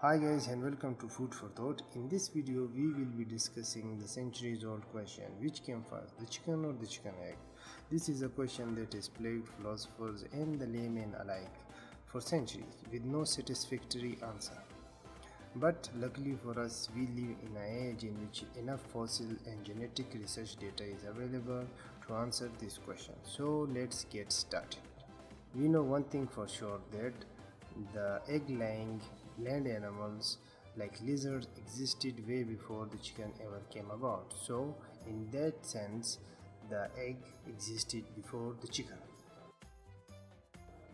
Hi guys and welcome to Food for Thought. In this video we will be discussing the centuries old question, which came first, the chicken or the chicken egg? This is a question that has plagued philosophers and the laymen alike for centuries with no satisfactory answer. But luckily for us, we live in an age in which enough fossil and genetic research data is available to answer this question. So let's get started. We know one thing for sure, that the egg-laying land animals like lizards existed way before the chicken ever came about. So in that sense, the egg existed before the chicken.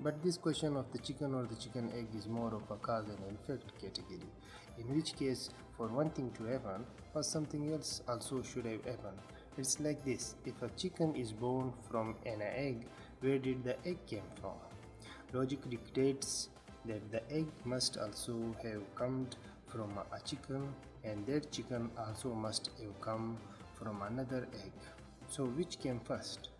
But this question of the chicken or the chicken egg is more of a cause and effect category, in which case for one thing to happen, or something else also should have happened. It's like this: if a chicken is born from an egg, where did the egg came from? Logic dictates that the egg must also have come from a chicken, and that chicken also must have come from another egg. So which came first?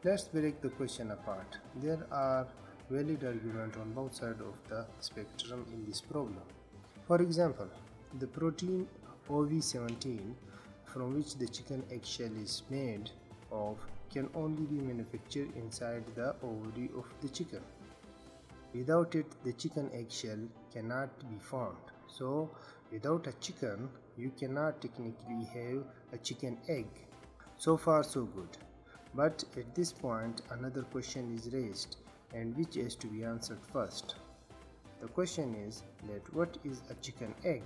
Let's break the question apart. There are valid arguments on both sides of the spectrum in this problem. For example, the protein OV17 from which the chicken eggshell is made of can only be manufactured inside the ovary of the chicken. Without it, the chicken eggshell cannot be formed. So, without a chicken, you cannot technically have a chicken egg. So far, so good. But at this point, another question is raised, and which has to be answered first. The question is that what is a chicken egg?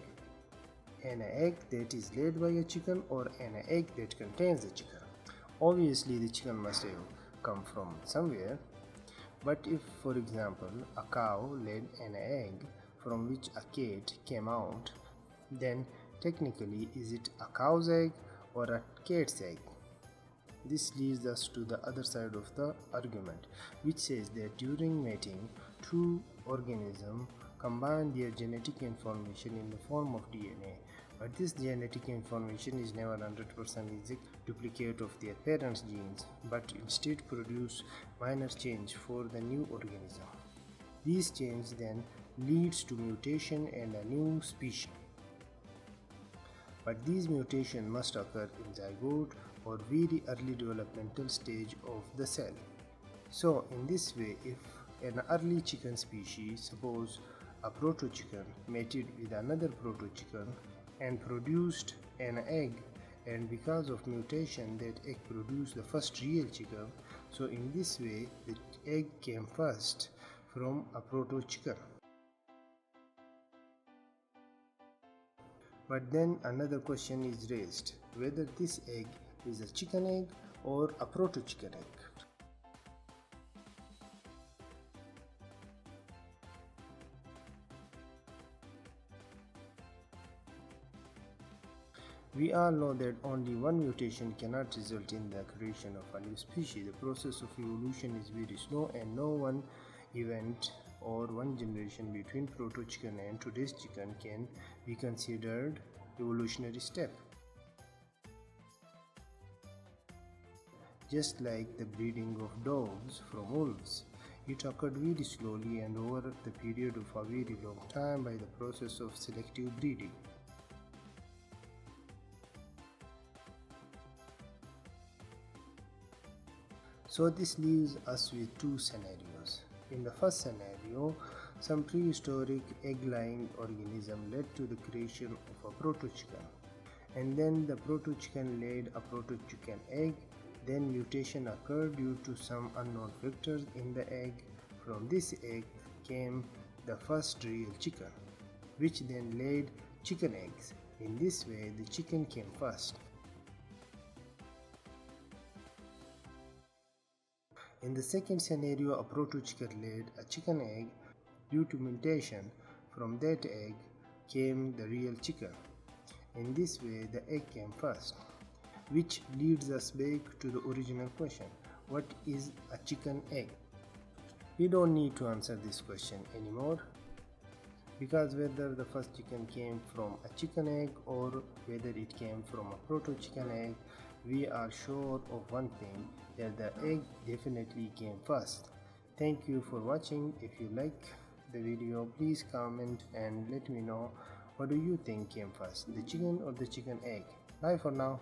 An egg that is laid by a chicken, or an egg that contains a chicken? Obviously, the chicken must have come from somewhere. But if, for example, a cow laid an egg from which a cat came out, then technically is it a cow's egg or a cat's egg? This leads us to the other side of the argument, which says that during mating, two organisms combine their genetic information in the form of DNA, but this genetic information is never 100% exact duplicate of their parents' genes, but instead produce minor change for the new organism. These changes then leads to mutation and a new species. But these mutations must occur in zygote or very early developmental stage of the cell. So in this way, if an early chicken species, suppose a proto-chicken, mated with another proto-chicken and produced an egg, and because of mutation that egg produced the first real chicken, so in this way the egg came first from a proto-chicken. But then another question is raised, whether this egg is a chicken egg or a proto-chicken egg. We all know that only one mutation cannot result in the creation of a new species. The process of evolution is very slow, and no one event or one generation between proto-chicken and today's chicken can be considered evolutionary step. Just like the breeding of dogs from wolves, it occurred very slowly and over the period of a very long time by the process of selective breeding. So this leaves us with two scenarios. In the first scenario, some prehistoric egg-laying organism led to the creation of a proto-chicken, and then the proto-chicken laid a proto-chicken egg. Then mutation occurred due to some unknown factors in the egg. From this egg came the first real chicken, which then laid chicken eggs. In this way, the chicken came first. In the second scenario, a proto-chicken laid a chicken egg. Due to mutation, from that egg came the real chicken. In this way, the egg came first, which leads us back to the original question: what is a chicken egg? We don't need to answer this question anymore, because whether the first chicken came from a chicken egg or whether it came from a proto-chicken egg, we are sure of one thing, that the egg definitely came first. Thank you for watching. If you like the video, please comment and let me know what do you think came first, the chicken or the chicken egg. Bye for now.